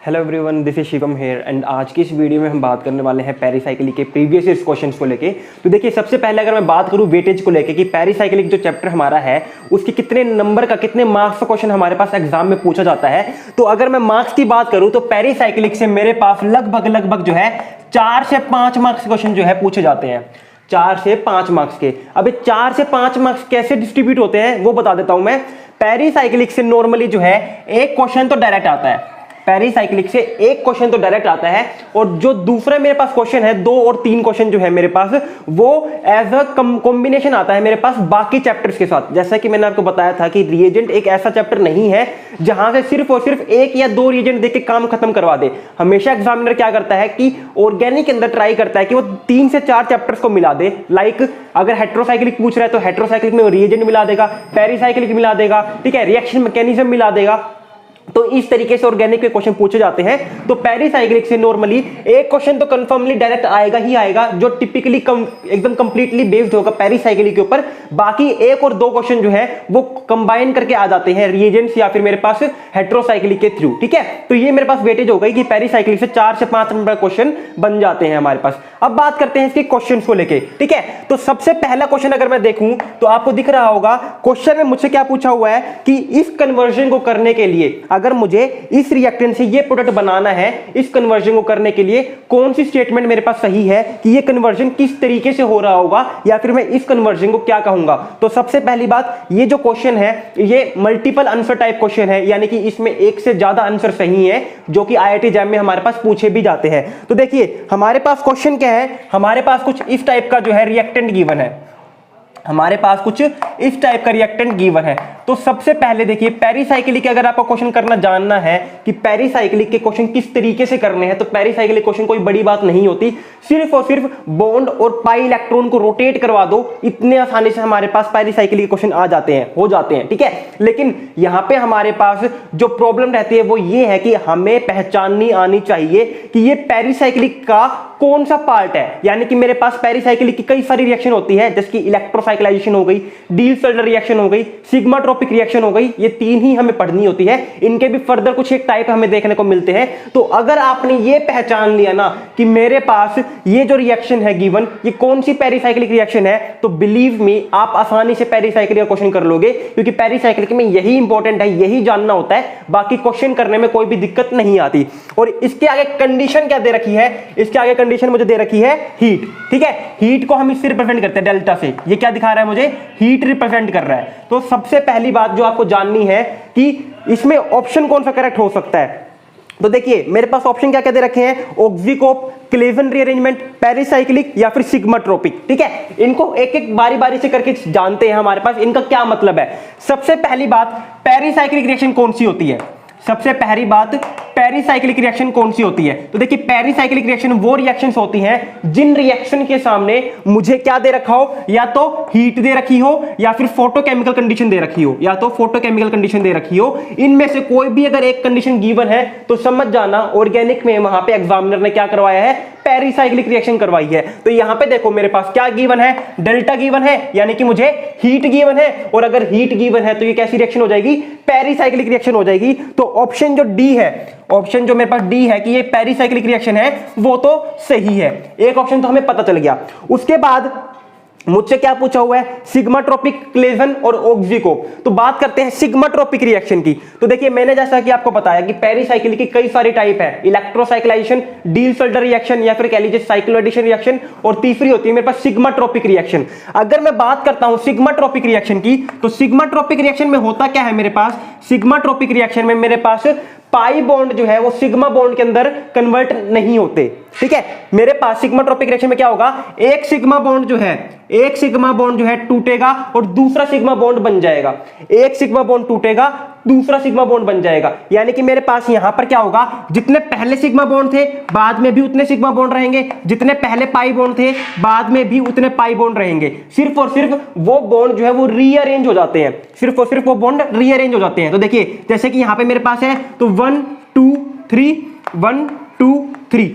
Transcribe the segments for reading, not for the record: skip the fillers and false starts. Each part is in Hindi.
Hello everyone, this is Shivam here and आज की इस वीडियो में हम बात करने वाले हैं पेरिसाइक्लिक के प्रीवियस ईयर क्वेश्चंस को लेके। तो देखिए, सबसे पहले अगर मैं बात करूं वेटेज को लेके कि पेरिसाइक्लिक जो चैप्टर हमारा है उसके कितने नंबर का, कितने मार्क्स का क्वेश्चन हमारे पास एग्जाम में पूछा जाता है। तो अगर मैं मार्क्स की बात करूं तो पेरिसाइक्लिक से मेरे पास लगभग जो है 4 से 5 मार्क्स क्वेश्चन जो है पूछे जाते हैं। 4 से 5 मार्क्स के। अब 4 से 5 मार्क्स कैसे डिस्ट्रीब्यूट होते हैं वो बता देता हूं मैं। पेरिसाइक्लिक से नॉर्मली जो है एक क्वेश्चन तो डायरेक्ट आता है, पेरिसाइक्लिक से एक क्वेश्चन तो डायरेक्ट आता है, और जो दूसरा मेरे पास क्वेश्चन है 2 और 3 क्वेश्चन जो है मेरे पास वो एज अ कॉम्बिनेशन आता है मेरे पास बाकी चैप्टर्स के साथ। जैसा कि मैंने आपको बताया था कि रिएजेंट एक ऐसा चैप्टर नहीं है जहां से सिर्फ और सिर्फ 1 या 2 रिएजेंट देख के काम खत्म करवा दे। हमेशा एग्जामिनर क्या करता है कि ऑर्गेनिक के अंदर ट्राई करता है कि वो 3 से 4 चैप्टर्स को मिला दे। लाइक अगर हेट्रोसाइक्लिक पूछ रहा है तो हेट्रोसाइक्लिक में रिएजेंट मिला देगा, पेरिसाइक्लिक मिला देगा, ठीक है, रिएक्शन मैकेनिज्म मिला देगा। तो इस तरीके से ऑर्गेनिक के क्वेश्चन पूछे जाते हैं। तो पेरिसाइक्लिक से नॉर्मली एक क्वेश्चन तो कंफर्मली डायरेक्ट आएगा ही आएगा, जो टिपिकली एकदम कंप्लीटली बेस्ड होगा पेरिसाइक्लिक के ऊपर। बाकी 1 और 2 क्वेश्चन जो है वो कंबाइन करके आ जाते हैं रिएजेंट्स या फिर मेरे पास हेट्रोसाइक्लिक के थ्रू, ठीक है। तो ये मेरे पास वेटेज हो गई कि पेरिसाइक्लिक से 4 से 5 नंबर क्वेश्चन बन जाते हैं हमारे पास। अब बात करते हैं इसके क्वेश्चन को लेके, ठीक है। तो सबसे पहला क्वेश्चन अगर मैं देखूं तो आपको दिख रहा होगा क्वेश्चन में मुझसे क्या पूछा हुआ है कि इस कन्वर्जन को करने के लिए अगर मुझे इस रिएक्टेंट से ये प्रोडक्ट बनाना है, इस कन्वर्जन को करने के लिए कौन सी स्टेटमेंट मेरे पास सही है कि ये कन्वर्जन किस तरीके से हो रहा होगा, या फिर मैं इस कन्वर्जन को क्या कहूंगा। तो सबसे पहली बात, ये जो क्वेश्चन है ये मल्टीपल आंसर टाइप क्वेश्चन है, यानी कि इसमें एक से ज्यादा आंसर सही है जो कि आईआईटी जैम में हमारे पास पूछे भी जाते हैं। तो देखिए हमारे पास क्वेश्चन क्या है, हमारे पास कुछ इस टाइप का जो है रिएक्टेंट गिवन है, हमारे पास कुछ इस टाइप का रिएक्टेंट गिवन है। तो सबसे पहले देखिए पेरिसाइक्लिक अगर आपको क्वेश्चन करना जानना है कि पेरिसाइक्लिक के क्वेश्चन किस तरीके से करने हैं, तो पेरिसाइक्लिक क्वेश्चन कोई बड़ी बात नहीं होती, सिर्फ और सिर्फ बॉन्ड और पाई इलेक्ट्रॉन को रोटेट करवा दो, इतने आसानी से हमारे पास पेरिसाइक्लिक क्वेश्चन आ जाते हैं, हो जाते हैं, ठीक है। लेकिन यहां पे हमारे पास जो प्रॉब्लम रहती है वो ये है कि हमें पहचाननी आनी चाहिए कि ये पेरिसाइक्लिक का कौन सा पार्ट है। यानी कि मेरे पास पेरिसाइक्लिक की कई सारी रिएक्शन होती है, जैसे कि इलेक्ट्रोसाइक्लाइजेशन हो गई, डील्स-सल्डर रिएक्शन हो गई, सिग्मा-ट्रॉपिक रिएक्शन हो गई, ये 3 ही हमें पढ़नी होती है। इनके भी फर्दर कुछ एक टाइप हमें देखने को मिलते हैं। तो अगर आपने ये पहचान लिया ना कि मेरे पास ये जो रिएक्शन है गिवन ये कौन सी पेरिसाइक्लिक रिएक्शन है, तो बिलीव मी आप आसानी से पेरिसाइक्लिक का क्वेश्चन कर लोगे, क्योंकि पेरिसाइक्लिक में यही इंपॉर्टेंट है, यही जानना होता है, बाकी क्वेश्चन करने में कोई भी दिक्कत नहीं आती। और इसके आगे कंडीशन क्या दे रखी है, इसके आगे कंडीशन मुझे दे रखी है हीट, ठीक है। हीट को हम इससे रिप्रेजेंट करते हैं डेल्टा से, ये क्या दिखा रहा है मुझे, हीट रिप्रेजेंट कर रहा है। तो सबसे पहली बात जो आपको जाननी है कि इसमें ऑप्शन कौन सा करेक्ट हो सकता है। तो देखिए मेरे पास ऑप्शन क्या क्या दे रखे हैं, ऑक्सीकोप, क्लेवन रीअरेंजमेंट, पेरिसाइक्लिक या फिर सिग्मा-ट्रॉपिक, ठीक है। इनको एक एक बारी बारी से करके जानते हैं हमारे पास इनका क्या मतलब है। सबसे पहली बात, पेरिसाइक्लिक रिएक्शन कौन सी होती है, सबसे पहली बात पेरिसाइक्लिक रिएक्शन कौन सी होती है। तो देखिए पेरिसाइक्लिक रिएक्शन वो रिएक्शंस होती हैं जिन रिएक्शन के सामने मुझे क्या दे रखा हो, या तो हीट दे रखी हो या फिर फोटोकेमिकल कंडीशन दे रखी हो, या तो फोटोकेमिकल कंडीशन दे रखी हो। इनमें से कोई भी अगर एक कंडीशन गिवन है तो समझ जाना ऑर्गेनिक में वहां पे एग्जामिनर ने क्या करवाया है, पेरिसाइक्लिक रिएक्शन करवाई है। तो यहां पे देखो मेरे पास क्या गिवन है, डेल्टा गिवन है, यानी कि मुझे हीट गिवन है, और अगर हीट गिवन है तो ये कैसी रिएक्शन हो जाएगी, पेरिसाइक्लिक रिएक्शन हो जाएगी। तो ऑप्शन जो डी है, ऑप्शन जो मेरे पास डी है कि ये पेरिसाइक्लिक रिएक्शन है, वो तो सही है। एक ऑप्शन तो हमें पता चल गया। उसके बाद मुझसे क्या पूछा हुआ है, सिग्मा-ट्रॉपिक, क्लेवन और ऑक्सीकोप। तो बात करते हैं सिग्मा-ट्रॉपिक रिएक्शन की। तो देखिए मैंने जैसा कि आपको बताया कि पेरिसाइक्लिक की कई सारी टाइप है, इलेक्ट्रोसाइक्लाइजेशन, डील-सल्डर रिएक्शन या फिर कह लीजिए साइक्लोएडिशन रिएक्शन, और तीसरी होती है मेरे पास सिग्मा-ट्रॉपिक रिएक्शन। अगर मैं बात करता हूं सिग्मा-ट्रॉपिक रिएक्शन की, तो सिग्मा-ट्रॉपिक रिएक्शन में होता क्या है मेरे पास, सिग्मा-ट्रॉपिक रिएक्शन में मेरे पास पाई बॉन्ड जो है वो सिग्मा बॉन्ड के अंदर कन्वर्ट नहीं होते, ठीक है। मेरे पास सिग्मा-ट्रॉपिक रिएक्शन में क्या होगा, एक सिग्मा बॉन्ड जो है टूटेगा और दूसरा सिग्मा बॉन्ड बन जाएगा, एक सिग्मा बॉन्ड टूटेगा दूसरा सिग्मा बॉन्ड बन जाएगा। यानी कि मेरे पास यहां पर क्या होगा, जितने पहले सिग्मा बॉन्ड थे बाद में भी उतने सिग्मा बॉन्ड रहेंगे, जितने पहले पाई बॉन्ड थे बाद में भी उतने पाई बॉन्ड रहेंगे। सिर्फ और सिर्फ वो बॉन्ड जो है वो रीअरेंज हो जाते हैं, सिर्फ और सिर्फ वो बॉन्ड रीअरेंज हो जाते हैं। तो देखिए जैसे कि यहां पे मेरे पास है तो 1 2 3 1 2 3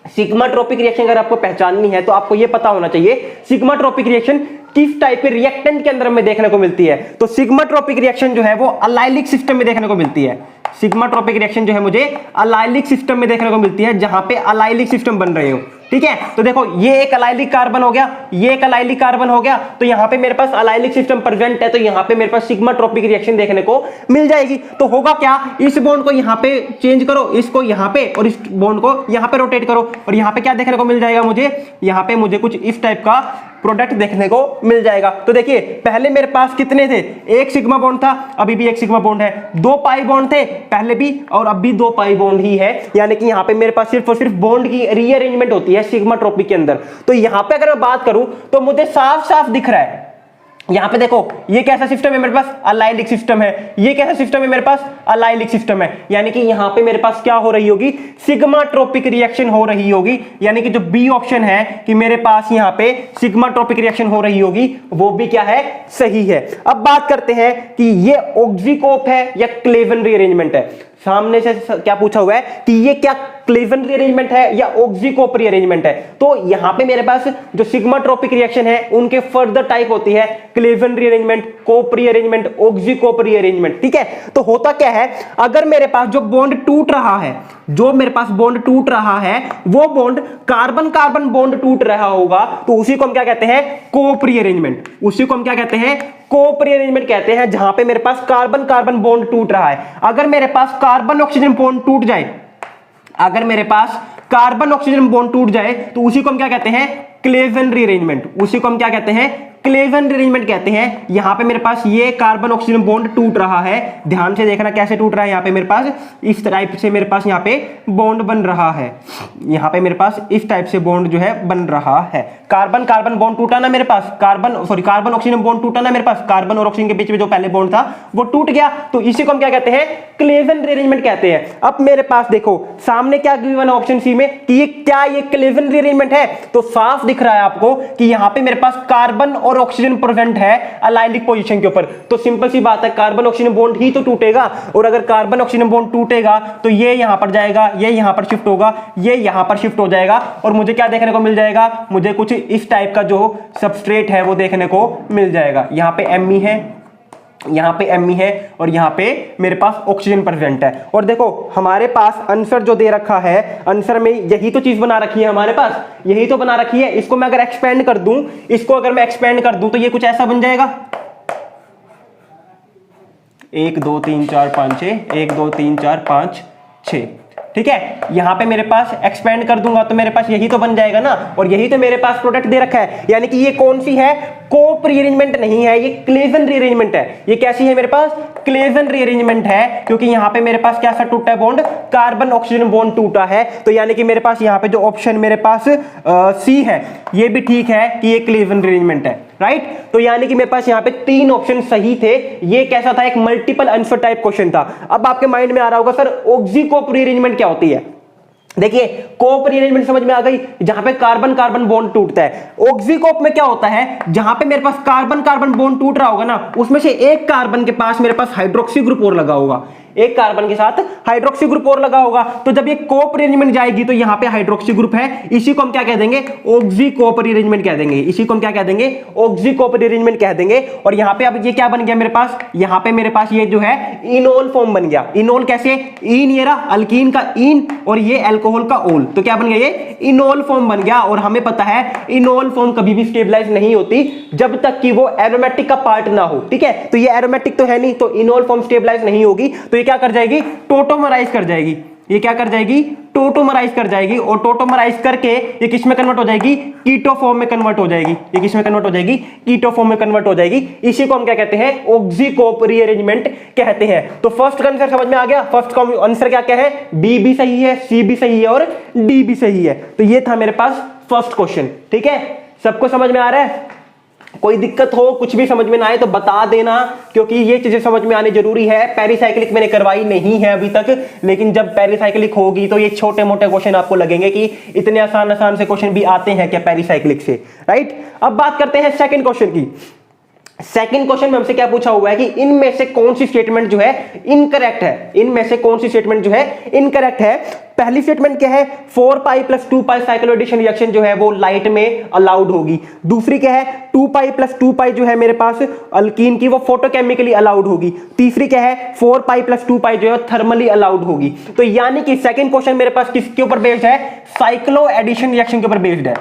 सिग्मा-ट्रॉपिक रिएक्शन अगर आपको पहचाननी है तो आपको यह पता होना चाहिए सिग्मा-ट्रॉपिक रिएक्शन किस टाइप के रिएक्टेंट के अंदर में देखने को मिलती है? तो सिग्माट्रोपिक रिएक्शन जो है वो अलाइलिक सिस्टम में देखने को मिलती है। सिग्माट्रोपिक रिएक्शन जो है मुझे अलाइलिक सिस्टम में देखने को मिलती है, जहां पे अलाइलिक सिस्टम बन रहे हो। ठीक है, तो देखो ये एक अलाइलिक कार्बन हो गया, ये एक अलाइलिक कार्बन हो गया, तो यहां पे मेरे पास अलाइलिक सिस्टम प्रेजेंट है, तो यहां पे मेरे पास सिग्माट्रोपिक रिएक्शन देखने को मिल जाएगी। तो होगा क्या, इस बॉन्ड को यहां पे चेंज करो, इसको यहां पे, और इस बॉन्ड को यहां पे रोटेट करो, और यहां पे क्या देखने को मिल जाएगा मुझे, यहां पे मुझे कुछ इस टाइप का प्रोडक्ट देखने को मिल जाएगा। तो देखिए पहले मेरे पास कितने थे, एक सिग्मा बॉन्ड था, अभी भी एक सिग्मा बॉन्ड है, 2 पाई बॉन्ड थे पहले भी और अब भी 2 पाई बॉन्ड ही है, यानी कि यहां पे मेरे पास सिर्फ और सिर्फ बॉन्ड की रीअरेंजमेंट होती है सिग्माट्रोपिक के अंदर। तो यहां पे अगर मैं बात करूं तो मुझे साफ साफ दिख रहा है, यहां पे देखो ये कैसा सिस्टम है मेरे पास, अलाइलिक सिस्टम है, ये कैसा सिस्टम है मेरे पास, अलाइलिक सिस्टम है, यानी कि यहां पे मेरे पास क्या हो रही होगी, सिग्माट्रोपिक रिएक्शन हो रही होगी, यानी कि जो बी ऑप्शन है कि मेरे पास यहां पे सिग्माट्रोपिक रिएक्शन हो रही होगी, वो भी क्या है, सही है। अब बात करते हैं कि ये ऑक्सीकोप है या क्लेवन रीअरेंजमेंट है। सामने से क्या पूछा हुआ है कि ये क्या क्लेवन रीअरेंजमेंट है या ऑक्सीकोप रीअरेंजमेंट है, तो यहां पे मेरे पास जो सिग्माट्रोपिक रिएक्शन है उनके फर्दर टाइप होती है क्लेवन रीअरेंजमेंट, कोप रीअरेंजमेंट, ऑक्सीकोप रीअरेंजमेंट। ठीक है, तो होता क्या है, अगर मेरे पास जो बॉन्ड टूट रहा है, जो मेरे पास बॉन्ड टूट रहा है, वो बॉन्ड कार्बन कार्बन बॉन्ड टूट रहा होगा, तो उसी को हम क्या कहते हैं, कोप रीअरेंजमेंट। उसी को हम क्या कहते हैं, कोप रीअरेंजमेंट कहते हैं, जहां पे मेरे पास कार्बन कार्बन बॉन्ड टूट रहा है। अगर मेरे पास कार्बन ऑक्सीजन बॉन्ड टूट जाए, अगर मेरे पास कार्बन ऑक्सीजन बॉन्ड टूट जाए, तो उसी को हम क्या कहते हैं, क्लेवन रीअरेंजमेंट। उसी को हम क्या कहते हैं, क्लेवन रीअरेंजमेंट कहते हैं। यहां पे मेरे पास ये कार्बन ऑक्सीजन बॉन्ड टूट रहा है, ध्यान से देखना कैसे टूट रहा है, यहां पे मेरे पास इस टाइप से मेरे पास यहां पे बॉन्ड बन रहा है, यहां पे मेरे पास इस टाइप से बॉन्ड जो है बन रहा है। कार्बन कार्बन बॉन्ड टूटा ना मेरे पास, कार्बन ऑक्सीजन बॉन्ड टूटा ना मेरे पास, कार्बन और ऑक्सीजन के बीच में जो पहले बॉन्ड था वो टूट गया, तो इसी को हम क्या कहते हैं, क्लेवन रीअरेंजमेंट कहते हैं। अब मेरे पास देखो सामने क्या गिवन है ऑप्शन सी में कि ये क्या, ये क्लेवन रीअरेंजमेंट है, तो साफ दिख रहा है आपको कि यहां पे मेरे पास कार्बन और ऑक्सीजन प्रेजेंट है अलाइलिक पोजीशन के ऊपर। तो सिंपल सी बात है, कार्बन ऑक्सीजन बॉन्ड ही तो टूटेगा, और अगर कार्बन ऑक्सीजन बॉन्ड टूटेगा तो ये यहां पर जाएगा, ये यहां पर शिफ्ट होगा, ये यहां पर शिफ्ट हो जाएगा, और मुझे क्या देखने को मिल जाएगा, मुझे कुछ इस टाइप का जो सबस्ट्रेट है वो देखने को मिल जाएगा। यहां पे Me है, यहां पे Me है, और यहां पे मेरे पास ऑक्सीजन प्रेजेंट है। और देखो हमारे पास आंसर जो दे रखा है, आंसर में यही तो चीज बना रखी है हमारे पास, यही तो बना रखी है। इसको मैं अगर एक्सपेंड कर दूं, इसको अगर मैं एक्सपेंड कर दूं तो ये कुछ ऐसा बन जाएगा, 1 2 3 4 5 6, 1 2 3 4 5 6। ठीक है, यहां पे मेरे पास एक्सपेंड कर दूंगा तो मेरे पास यही तो बन जाएगा ना, और यही तो मेरे पास प्रोडक्ट दे रखा है, यानी कि ये कौन सी है, कोप रीअरेंजमेंट नहीं है, ये क्लेवन रीअरेंजमेंट है। ये कैसी है मेरे पास, क्लेवन रीअरेंजमेंट है, क्योंकि यहां पे मेरे पास क्या सा टूटा है बॉन्ड, कार्बन ऑक्सीजन बॉन्ड टूटा है। तो यानी कि मेरे पास यहां पे जो ऑप्शन मेरे पास सी है, ये भी ठीक है कि ये क्लेवन रीअरेंजमेंट है, राइट। तो यानी कि मेरे पास यहां पे 3 ऑप्शन सही थे। ये कैसा था, एक मल्टीपल आंसर टाइप क्वेश्चन था। अब आपके माइंड में आ रहा होगा सर ऑक्सीकोप रीअरेंजमेंट क्या होती है। देखिए कोप रीअरेंजमेंट समझ में आ गई, जहां पे कार्बन कार्बन बॉन्ड टूटता है। ऑक्सीकोप में क्या होता है, जहां पे मेरे पास कार्बन कार्बन बॉन्ड टूट रहा होगा ना, उसमें से एक कार्बन के पास मेरे पास हाइड्रोक्सी ग्रुप और लगा होगा, एक कार्बन के साथ हाइड्रोक्सी ग्रुप और लगा होगा। तो जब ये कोप रीअरेंजमेंट जाएगी तो यहां पे हाइड्रोक्सी ग्रुप है, इसी को हम क्या कह देंगे, ऑक्सीकोप रीअरेंजमेंट कह देंगे। इसी को हम क्या कह देंगे, ऑक्सीकोप रीअरेंजमेंट कह देंगे। और यहां पे अब ये क्या बन गया मेरे पास, यहां पे मेरे पास ये जो है इनोल फॉर्म बन गया। इनोल कैसे, इन ये रहा अल्कीन का इन और ये अल्कोहल का ओल, तो क्या बन गया, ये इनोल फॉर्म बन गया। और हमें पता है इनोल फॉर्म कभी भी स्टेबलाइज नहीं होती जब तक कि वो एरोमेटिक का पार्ट ना हो। ठीक है, तो ये एरोमेटिक तो है नहीं, तो इनोल फॉर्म स्टेबलाइज नहीं होगी, तो ये क्या कर जाएगी, टोटोमराइज कर जाएगी। ये क्या कर जाएगी, टोटोमराइज कर जाएगी, और टोटोमराइज करके ये किस में कन्वर्ट हो जाएगी, कीटो फॉर्म में कन्वर्ट हो जाएगी। ये किस में कन्वर्ट हो जाएगी, कीटो फॉर्म में कन्वर्ट हो जाएगी। इसी को हम क्या कहते हैं, ऑक्सीकोप रीअरेंजमेंट कहते हैं। तो फर्स्ट का आंसर समझ में आ गया। फर्स्ट का आंसर क्या क्या है, बी भी सही है, सी भी सही है और डी भी सही है। तो ये था मेरे पास फर्स्ट क्वेश्चन। ठीक है, सबको समझ में आ रहा है। कोई दिक्कत हो, कुछ भी समझ में ना आए तो बता देना, क्योंकि ये चीजें समझ में आनी जरूरी है। पेरिसाइक्लिक मैंने करवाई नहीं है अभी तक, लेकिन जब पेरिसाइक्लिक होगी तो ये छोटे मोटे क्वेश्चन आपको लगेंगे कि इतने आसान आसान से क्वेश्चन भी आते हैं क्या पेरिसाइक्लिक से, राइट। अब बात करते हैं सेकंड क्वेश्चन की। सेकंड क्वेश्चन में हमसे क्या पूछा हुआ है कि इनमें से कौन सी स्टेटमेंट जो है इनकरेक्ट है, इनमें से कौन सी स्टेटमेंट जो है इनकरेक्ट है। पहली स्टेटमेंट क्या है, 4 पाई प्लस 2 पाई साइक्लोएडिशन रिएक्शन जो है वो लाइट में अलाउड होगी। दूसरी क्या है, 2 पाई प्लस 2 पाई जो है मेरे पास अल्कीन की वो फोटोकेमिकली अलाउड होगी। तीसरी क्या है, 4 पाई प्लस 2 पाई जो है थर्मली अलाउड होगी। तो यानी कि सेकंड क्वेश्चन मेरे पास किसके ऊपर बेस्ड है, साइक्लो एडिशन रिएक्शन के ऊपर बेस्ड है।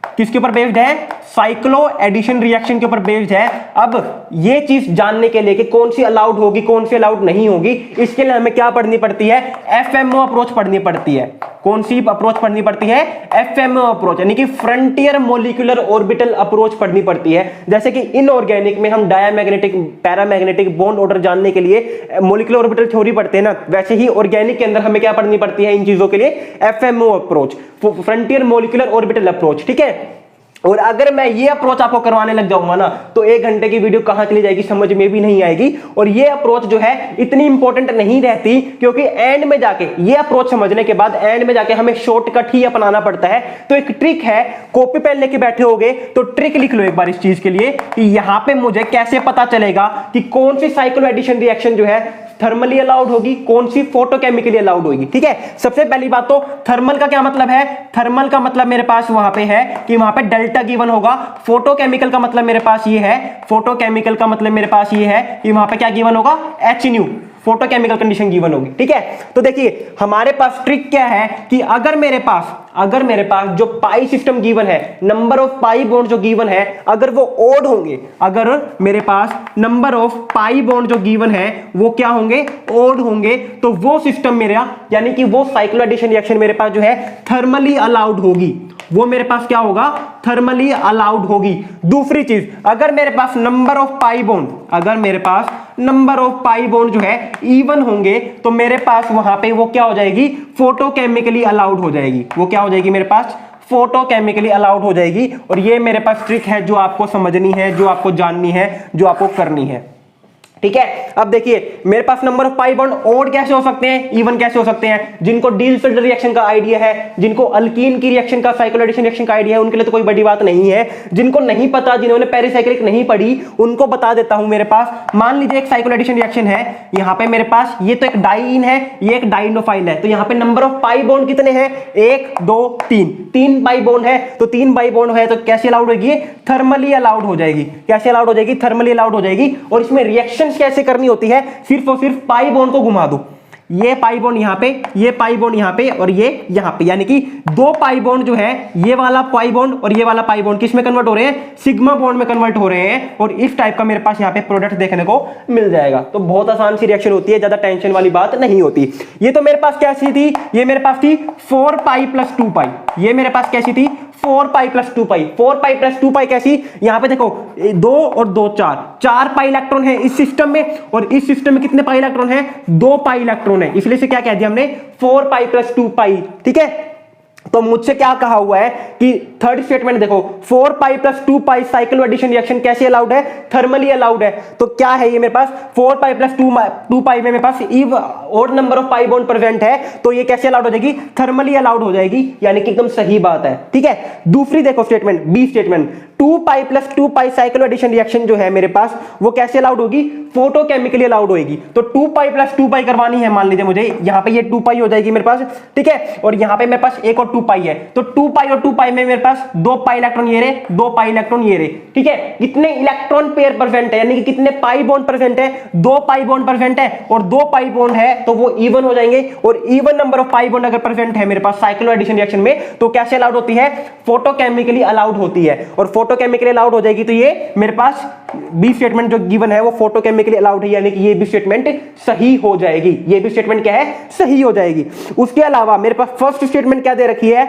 किसके ऊपर बेस्ड है, साइक्लो एडिशन रिएक्शन के ऊपर बेस्ड है। अब ये चीज जानने के लिए कि कौन सी अलाउड होगी कौन सी अलाउड नहीं होगी, इसके लिए हमें क्या पढ़नी पड़ती है, एफएमओ अप्रोच पढ़नी पड़ती है। कौन सी अप्रोच पढ़नी पड़ती है, एफएमओ अप्रोच, यानी कि फ्रंटियर मॉलिक्यूलर ऑर्बिटल अप्रोच पढ़नी पड़ती है। जैसे कि इनऑर्गेनिक में हम डायमैग्नेटिक पैरामैग्नेटिक बॉन्ड ऑर्डर जानने के लिए मॉलिक्यूलर ऑर्बिटल थ्योरी पढ़ते हैं ना, वैसे ही ऑर्गेनिक के अंदर हमें क्या पढ़नी पड़ती है इन चीजों के लिए, FMO approach, frontier molecular orbital approach. ठीक है, और अगर मैं ये अप्रोच आपको करवाने लग जाऊंगा ना तो 1 घंटे की वीडियो कहां चली जाएगी समझ में भी नहीं आएगी। और ये अप्रोच जो है इतनी इंपॉर्टेंट नहीं रहती, क्योंकि एंड में जाके ये अप्रोच समझने के बाद एंड में जाके हमें शॉर्टकट ही अपनाना पड़ता है। तो एक ट्रिक है, कॉपी पेन लेके बैठे होगे तो ट्रिक लिख लो एक बार इस चीज के लिए कि यहां पे मुझे कैसे पता चलेगा कि कौन सी साइक्लो एडिशन रिएक्शन जो है थर्मली अलाउड होगी, कौन सी फोटोकेमिकली अलाउड होगी। ठीक है, सबसे पहली बात तो थर्मल का क्या मतलब है, थर्मल का मतलब मेरे पास वहां पे है कि वहां पे डेल्टा गिवन होगा। फोटोकेमिकल का मतलब मेरे पास ये है, फोटोकेमिकल का मतलब मेरे पास ये है कि वहां पे क्या गिवन होगा, H new, photochemical condition given होगी। ठीक है, तो देखिए हमारे पास ट्रिक क्या है कि अगर मेरे पास जो पाई सिस्टम गिवन है, नंबर ऑफ पाई बॉन्ड जो गिवन है, अगर वो ओड होंगे, अगर मेरे पास नंबर ऑफ पाई बॉन्ड जो गिवन है वो क्या होंगे, ओड होंगे, तो वो सिस्टम मेरा यानी कि वो साइक्लो एडिशन रिएक्शन मेरे पास जो है थर्मली अलाउड होगी, वो मेरे पास क्या होगा, थर्मली अलाउड होगी। दूसरी चीज, अगर मेरे पास नंबर ऑफ पाई बॉन्ड, अगर मेरे पास नंबर ऑफ पाई बॉन्ड जो है इवन होंगे तो मेरे पास वहां पे वो क्या हो जाएगी, फोटोकेमिकली अलाउड हो जाएगी। वो क्या हो जाएगी, मेरे पास फोटोकेमिकली अलाउड हो जाएगी। और ये मेरे पास ट्रिक है जो आपको समझनी है, जो आपको जाननी है, जो आपको करनी है। ठीक है, अब देखिए मेरे पास number of pi bond odd कैसे हो सकते हैं, इवन कैसे हो सकते हैं। जिनको डिसल्फाइड रिएक्शन का आइडिया है, जिनको अल्कीन की रिएक्शन का साइक्लो एडिशन रिएक्शन का आइडिया है, उनके लिए तो कोई बड़ी बात नहीं है। जिनको नहीं पता, जिन्होंने पेरिसाइक्लिक नहीं पढ़ी, उनको बता देता हूं। मेरे पास मान लीजिए एक साइक्लो एडिशन रिएक्शन है, यहां पे मेरे पास ये तो एक डाइईन है, ये एक डाइनोफाइल है, तो यहां पे नंबर ऑफ पाई बॉन्ड कितने हैं, 1 2 3 पाई बॉन्ड है, तो 3 पाई बॉन्ड है तो कैसे अलाउड होगी, थर्मली अलाउड हो जाएगी। कैसे अलाउड हो जाएगी, थर्मली अलाउड हो जाएगी। और इसमें रिएक्शन कैसे करनी होती है, सिर्फ और सिर्फ पाई बॉन्ड को घुमा दो, ये पाई बॉन्ड यहां पे, ये पाई बॉन्ड यहां पे और ये यहां पे, यानी कि 2 पाई बॉन्ड जो है, ये वाला पाई बॉन्ड और ये वाला पाई बॉन्ड किस में कन्वर्ट हो रहे हैं, सिग्मा बॉन्ड में कन्वर्ट हो रहे हैं। और इस टाइप का मेरे पास यहां पे प्रोडक्ट देखने को मिल जाएगा। तो बहुत आसान सी रिएक्शन होती है, ज्यादा टेंशन वाली बात नहीं होती। ये तो मेरे पास कैसी थी, ये मेरे पास थी 4 पाई प्लस 2 पाई, ये मेरे पास कैसी थी 4 पाई प्लस 2 पाई। 4 पाई प्लस 2 पाई कैसी, यहां पे देखो 2 और 2 4 पाई इलेक्ट्रॉन है इस सिस्टम में, और इस सिस्टम में कितने पाई इलेक्ट्रॉन है, 2 पाई इलेक्ट्रॉन है, इसलिए से क्या कह दिया हमने 4 पाई प्लस 2 पाई। ठीक है, तो मुझसे क्या कहा हुआ है कि थर्ड स्टेटमेंट देखो, 4 पाई plus 2 pi cycloaddition reaction कैसे अलाउड है, थर्मली अलाउड है। तो क्या है ये मेरे पास 4 पाई प्लस 2 पाई में मेरे पास even odd number of pi bond present है, तो ये कैसे अलाउड हो जाएगी, थर्मली अलाउड हो जाएगी, यानी कि एकदम सही बात है। ठीक है, दूसरी देखो statement, B statement, 2 pi plus 2 pi cycloaddition reaction जो है मेरे पास वो कैसे अलाउड होगी, फोटोकेमिकली अलाउड होगी। तो 2 पाई प्लस 2 पाई करवानी है, मान लीजिए मुझे यहां पे ये 2 पाई हो जाएगी मेरे पास। ठीक है, और यहां पे मेरे पास एक और 2 पाई है, तो 2 पाई और 2 पाई में मेरे पास 2 पाई इलेक्ट्रॉन ये रे, 2 पाई इलेक्ट्रॉन ये रे। ठीक है, कितने इलेक्ट्रॉन पेयर प्रेजेंट है, यानी कि कितने पाई बॉन्ड प्रेजेंट है, 2 पाई बॉन्ड प्रेजेंट है, और 2 पाई बॉन्ड है तो वो इवन हो जाएंगे। और even number of pi bond अगर प्रेजेंट है मेरे पास साइक्लो एडिशन रिएक्शन में, तो कैसे अलाउड होती है, फोटोकेमिकली अलाउड होती है। और फोटोकेमिकली अलाउड हो जाएगी तो ये मेरे पास बी स्टेटमेंट जो गिवन है वो फोटोकेमिकली अलाउड है, यानी कि ये भी स्टेटमेंट सही हो जाएगी। ये भी स्टेटमेंट क्या है, सही हो जाएगी। उसके अलावा मेरे पास फर्स्ट स्टेटमेंट क्या दे रखी है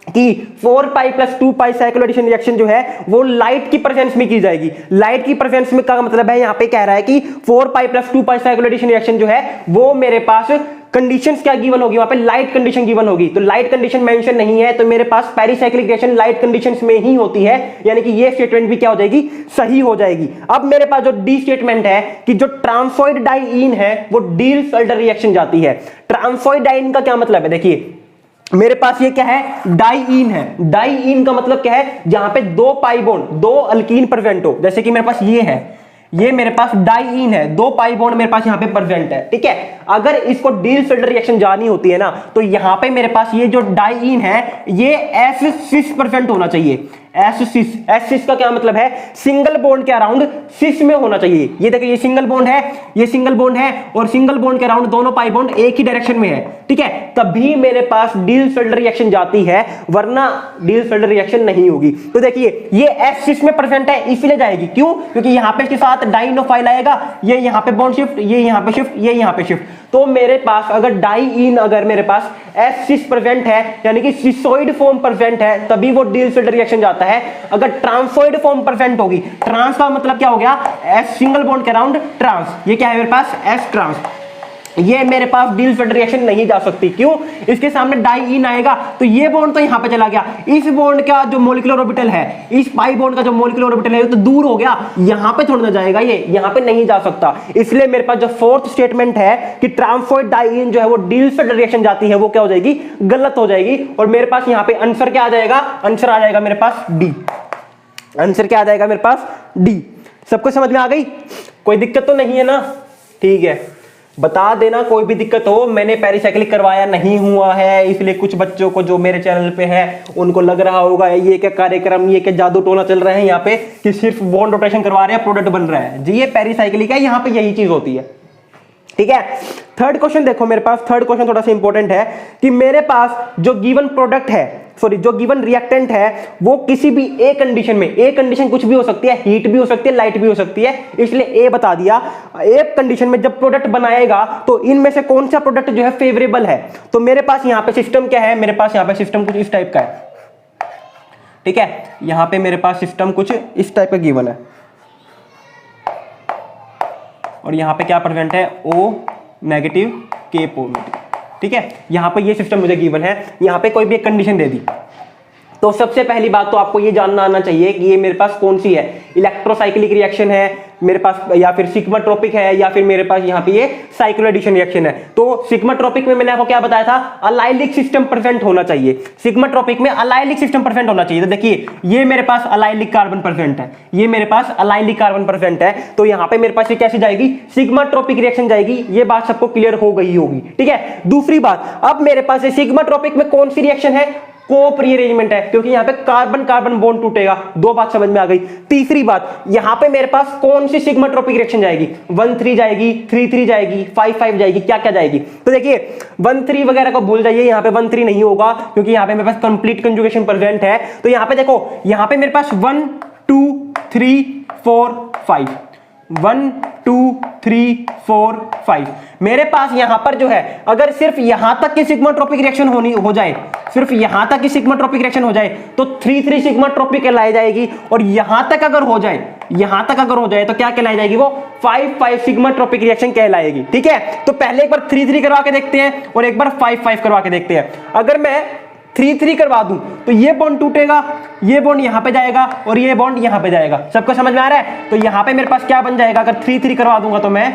कि 4 पाई plus 2 pi cycloaddition reaction जो है वो लाइट की प्रेजेंस में की जाएगी। लाइट की प्रेजेंस में का मतलब है, यहां पे कह रहा है कि 4 पाई plus 2 pi cycloaddition reaction जो है वो मेरे पास कंडीशंस क्या गिवन होगी, वहां पे लाइट कंडीशन गिवन होगी। तो लाइट कंडीशन मेंशन नहीं है, तो मेरे पास पेरिसाइक्लिक रिएक्शन लाइट कंडीशंस में ही होती है, यानी कि ये स्टेटमेंट भी क्या हो जाएगी, सही हो जाएगी। अब मेरे पास जो डी स्टेटमेंट है कि जो ट्रांसोइड डाइईन है वो डील सल्टर रिएक्शन जाती है। ट्रांसोइड डाइईन का क्या मतलब है, देखिए मेरे पास ये क्या है, डाइईन है। डाइईन का मतलब क्या है, जहां पे दो पाई बॉन्ड, दो अल्कीन प्रेजेंट हो। जैसे कि मेरे पास ये है, ये मेरे पास डाइईन है, दो पाई बॉन्ड मेरे पास यहां पे प्रेजेंट है, ठीक है। अगर इसको डिलसल्फाइड रिएक्शन जानी होती है ना, तो यहां पे मेरे पास ये जो डाइईन है ये एस सिस प्रेजेंट होना चाहिए। एस सिस का क्या मतलब है, सिंगल बॉन्ड के अराउंड सिस में होना चाहिए। ये देखिए, ये सिंगल बॉन्ड है, ये सिंगल बॉन्ड है, और सिंगल बॉन्ड के अराउंड दोनों पाई बॉन्ड एक ही डायरेक्शन में है, ठीक है। तभी मेरे पास डिलसल्फाइड रिएक्शन जाती है, वरना डिलसल्फाइड रिएक्शन नहीं होगी। तो देखिए, ये एस सिस में प्रेजेंट है, इसलिए जाएगी। क्यों? क्योंकि यहां पे इसके साथ डाइनोफाइल आएगा, ये यहां पे बॉन्ड शिफ्ट, ये यहां पे शिफ्ट, ये यहां पे शिफ्ट। तो मेरे पास अगर डाइईन, अगर मेरे पास एस सिस प्रेजेंट है, यानी कि सिसोइड फॉर्म प्रेजेंट है, तभी वो डिलसल्फाइड रिएक्शन जाता है। अगर ट्रांसोइड फॉर्म प्रेजेंट होगी, ट्रांस का मतलब क्या हो गया, एस सिंगल बॉन्ड के अराउंड ट्रांस, ये क्या है मेरे पास, एस ट्रांस, ये मेरे पास डिलसल्फाइड रिएक्शन नहीं जा सकती। क्यों? इसके सामने डाइईन आएगा, तो ये बॉन्ड तो यहां पे चला गया, इस बॉन्ड का जो मॉलिक्यूलर ऑर्बिटल है, इस पाई बॉन्ड का जो मॉलिक्यूलर ऑर्बिटल है, तो दूर हो गया, यहां पे थोड़ा ना जाएगा, ये यहां पे नहीं जा सकता। इसलिए मेरे पास जो फोर्थ स्टेटमेंट है कि ट्रांसोइड डाइईन जो है वो डिलसल्फाइड रिएक्शन जाती है, वो क्या हो जाएगी, गलत हो जाएगी। और मेरे पास यहां पे आंसर क्या आ जाएगा, आंसर आ जाएगा मेरे पास डी। आंसर क्या आ जाएगा मेरे पास, डी। सबको समझ में आ गई? कोई दिक्कत तो नहीं है ना? ठीक है, बता देना कोई भी दिक्कत हो। मैंने पेरिसाइक्लिक करवाया नहीं हुआ है, इसलिए कुछ बच्चों को जो मेरे चैनल पे है उनको लग रहा होगा ये क्या कार्यक्रम, ये क्या जादू टोना चल रहे हैं यहाँ पे कि सिर्फ बॉन्ड रोटेशन करवा रहे हैं, प्रोडक्ट बन रहा है। जी, ये पेरिसाइक्लिक है, यहाँ पे यही चीज होती है, ठीक है। थर्ड क्वेश्चन देखो मेरे पास, थर्ड क्वेश्चन थोड़ा सा इंपॉर्टेंट है कि मेरे पास जो गिवन प्रोडक्ट है, सॉरी जो गिवन रिएक्टेंट है, वो किसी भी ए कंडीशन में, ए कंडीशन कुछ भी हो सकती है, हीट भी हो सकती है, लाइट भी हो सकती है, इसलिए ए बता दिया। ए कंडीशन में जब प्रोडक्ट बनाएगा तो इनमें से कौन सा प्रोडक्ट जो है फेवरेबल है। तो मेरे पास यहाँ पे सिस्टम क्या है, मेरे पास यहाँ पे सिस्टम कुछ इस टाइप का है, ठीक है। यहाँ पे मेरे पास सिस्टम कुछ इस टाइप का गिवन है, और यहाँ पे क्या प्रेजेंट है, O नेगेटिव K पॉजिटिव, ठीक है। यहाँ पे ये सिस्टम मुझे गिवन है, यहाँ पे कोई भी एक कंडीशन दे दी। तो सबसे पहली बात तो आपको ये जानना आना चाहिए कि ये मेरे पास कौन सी है, इलेक्ट्रोसाइक्लिक रिएक्शन है मेरे पास, या फिर सिग्माट्रोपिक है, या फिर मेरे पास यहाँ पे ये साइक्लोएडिशन रिएक्शन है। तो सिग्माट्रोपिक में मैंने आपको क्या बताया था, अलाइलिक सिस्टम प्रेजेंट होना चाहिए। सिग्माट्रोपिक में अलाइलिक सिस्टम प्रेजेंट होना चाहिए। तो देखिए, ये मेरे पास अलाइलिक कार्बन प्रेजेंट है, ये मेरे पास अलाइलिक कार्बन प्रेजेंट है, तो यहाँ पे मेरे पास ये कैसे जाएगी, सिग्माट्रोपिक रिएक्शन जाएगी। ये बात सबको क्लियर हो गई होगी, ठीक है। दूसरी बात, अब मेरे पास सिग्माट्रोपिक में कौन सी रिएक्शन है, कोप रीअरेंजमेंट है, क्योंकि यहां पे कार्बन कार्बन बॉन्ड टूटेगा। दो बात समझ में आ गई। तीसरी बात, यहां पे मेरे पास कौन सी सिग्माट्रोपिक रिएक्शन जाएगी, 1,3 जाएगी, 3,3 जाएगी, 5,5 जाएगी, क्या क्या जाएगी। तो देखिए 1,3 वगैरह को भूल जाइए, यहां पे 1,3 नहीं होगा, क्योंकि यहां पे मेरे पास कंप्लीट कंजुगेशन प्रेजेंट है। तो यहां पे देखो, यहां पे मेरे पास 1 2 3 4 5, 1 2 3 4 5। मेरे पास यहां पर जो है, अगर सिर्फ यहां तक की सिग्माट्रोपिक रिएक्शन हो जाए, सिर्फ यहां तक की सिग्माट्रोपिक रिएक्शन हो जाए, तो 3,3 सिग्माट्रोपिक कहलाई जाएगी। और यहां तक अगर हो जाए, यहां तक अगर हो जाए तो क्या कहलाई जाएगी, वो 5,5 सिग्माट्रोपिक रिएक्शन कहलाएगी, ठीक है। तो पहले एक बार 3,3 करवा के देखते हैं, और एक बार 5,5 करवा के देखते हैं। अगर मैं 3,3 करवा दूं तो ये बॉन्ड टूटेगा, ये बॉन्ड यहां पे जाएगा, और ये बॉन्ड यहां पे जाएगा। सबको समझ में आ रहा है? तो यहां पे मेरे पास क्या बन जाएगा, अगर 3,3 करवा दूंगा तो मैं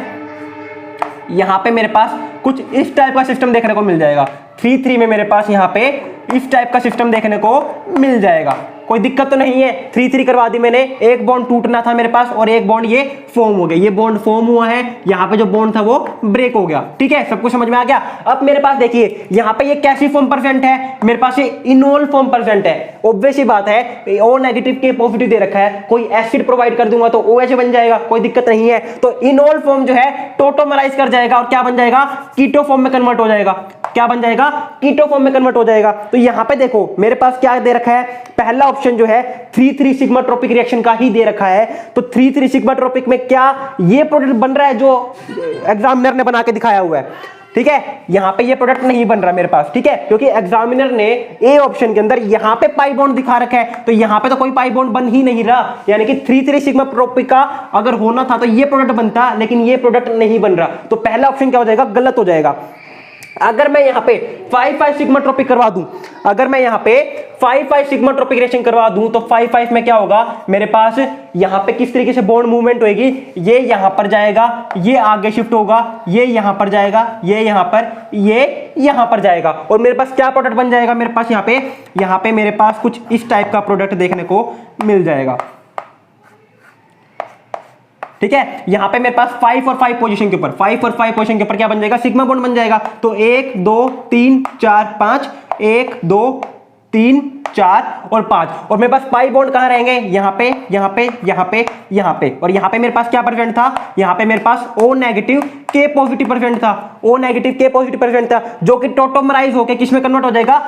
यहां पे मेरे पास कुछ इस टाइप का सिस्टम देखने को मिल जाएगा। 3,3 में मेरे पास यहां पे इस टाइप का सिस्टम देखने को मिल जाएगा। कोई दिक्कत तो नहीं है। 3,3 करवा दी मैंने, एक बॉन्ड टूटना था मेरे पास, और एक बॉन्ड ये फॉर्म हो गया। ये बॉन्ड फॉर्म हुआ है, यहाँ पे जो बॉन्ड था वो ब्रेक हो गया, ठीक है। सबको समझ में आ गया। अब मेरे पास देखिए, यहाँ पे ये कैसी फॉर्म परसेंट है, मेरे पास ये इनोल फॉर्म परसेंट है। ऑब्वियस ही बात है, O नेगेटिव के पॉजिटिव दे रखा है, कोई एसिड प्रोवाइड कर दूंगा तो OH बन जाएगा, कोई दिक्कत नहीं है। तो इनोल फॉर्म जो है टोटोमराइज कर जाएगा, और क्या बन जाएगा, कीटो फॉर्म में कन्वर्ट हो जाएगा। क्या बन जाएगा, कीटो फॉर्म में कन्वर्ट हो जाएगा। तो यहाँ पे देखो मेरे पास क्या दे रखा है, पहला ऑप्शन जो है 3,3 सिग्माट्रोपिक रिएक्शन का ही दे रखा है। तो 3,3 सिग्माट्रोपिक में क्या ये प्रोडक्ट बन रहा है जो एग्जामिनर ने बना के दिखाया हुआ है, ठीक है। यहां पे ये प्रोडक्ट नहीं बन रहा मेरे पास, ठीक है, क्योंकि एग्जामिनर ने ए ऑप्शन के अंदर यहां पे पाई बॉन्ड दिखा रखा है, तो यहां पे तो कोई पाई बॉन्ड बन ही नहीं रहा। यानी कि 3,3 सिग्माट्रोपिक का अगर होना था तो ये प्रोडक्ट बनता, लेकिन ये प्रोडक्ट नहीं बन रहा। तो पहला ऑप्शन क्या हो जाएगा, गलत हो जाएगा। अगर मैं यहाँ पे 5-5 सिग्मा ट्रॉपिक करवा दूं, अगर मैं यहाँ पे 5-5 सिग्मा ट्रॉपिक रिएक्शन करवा दूं तो 5-5 में क्या होगा मेरे पास, यहाँ पे किस तरीके से बॉन्ड मूवमेंट होगी, ये यहाँ पर जाएगा, ये आगे शिफ्ट होगा, ये यहाँ पर जाएगा, ये यहाँ पर, ये यहाँ पर जाएगा, और मेरे पास क्या प्रोडक्ट बन जाएगा मेरे पास यहाँ पे मेरे पास कुछ इस टाइप का प्रोडक्ट देखने को मिल जाएगा। ठीक है, यहां पे मेरे पास 5 और 5 पोजीशन के ऊपर, 5 और 5 पोजीशन के ऊपर क्या बन जाएगा, सिग्मा बॉन्ड बन जाएगा। तो 1 2 3 4 5, 1 2 3 4 और 5, और मेरे पास पाई बॉन्ड कहां रहेंगे, यहाँ पे यहाँ पे यहाँ पे यहाँ पे, और यहाँ पे मेरे पास क्या परसेंट था, यहाँ पे मेरे पास O negative K positive percent था, O negative K positive percent था, जो कि टोटोमराइज होकर किसमें कन्वर्ट हो जाएगा,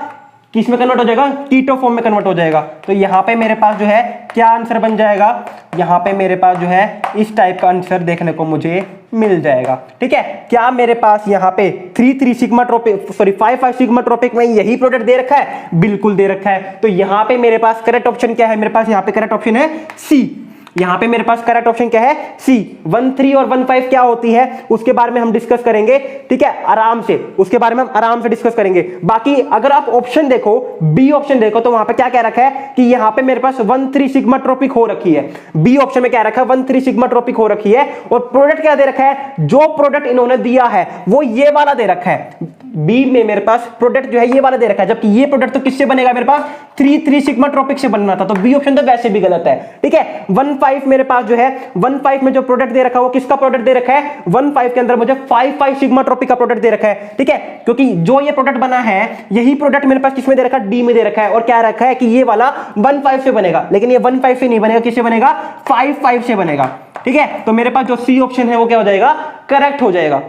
किस में कन्वर्ट हो जाएगा, कीटो फॉर्म में कन्वर्ट हो जाएगा। तो यहाँ पे मेरे पास जो है क्या आंसर बन जाएगा, यहाँ पे मेरे पास जो है इस टाइप का आंसर देखने को मुझे मिल जाएगा। ठीक है, क्या मेरे पास यहाँ पे 3-3 sigmatropic, sorry 5-5 sigmatropic में यही प्रोडक्ट दे रखा है, बिल्कुल दे रखा है। तो यहाँ पे मेरे पास करेक्ट ऑप्शन क्या है, मेरे पास यहाँ पे करेक्ट ऑप्शन है सी। यहां पे मेरे पास करेक्ट ऑप्शन क्या है, सी। 1-3 और 1-5 क्या होती है उसके बारे में हम डिस्कस करेंगे, ठीक है, आराम से, उसके बारे में हम आराम से डिस्कस करेंगे। बाकी अगर आप ऑप्शन देखो, बी ऑप्शन देखो, तो वहां पे क्या कह रखा है कि यहां पे मेरे पास 1-3 सिग्मा ट्रॉपिक हो रखी है। बी ऑप्शन में क्या रखा है, 1-3 सिग्मा ट्रॉपिक हो रखी है, और प्रोडक्ट क्या दे रखा है, जो प्रोडक्ट इन्होंने दिया है वो ये वाला दे रखा है। बी में मेरे पास प्रोडक्ट जो है ये वाला दे रखा है, जबकि ये प्रोडक्ट तो किससे बनेगा, मेरे पास 3-3 सिग्मा ट्रॉपिक से बनना था। तो बी ऑप्शन तो वैसे भी गलत है। ठीक है, 1-5 मेरे पास जो है 1-5 में जो प्रोडक्ट दे रखा है वो किसका प्रोडक्ट दे रखा है, 1-5 के अंदर मुझे 5-5 सिग्मा ट्रॉपिक का प्रोडक्ट दे रखा है। ठीक है, क्योंकि जो ये प्रोडक्ट बना है यही प्रोडक्ट मेरे पास किसमें दे रखा है, डी में दे रखा है, और क्या रखा है कि ये वाला 1-5 से बनेगा, लेकिन ये 1-5 से नहीं बनेगा, किससे बनेगा, 5-5 से बनेगा। ठीक है, तो मेरे पास जो सी ऑप्शन है वो क्या हो जाएगा, करेक्ट हो जाएगा।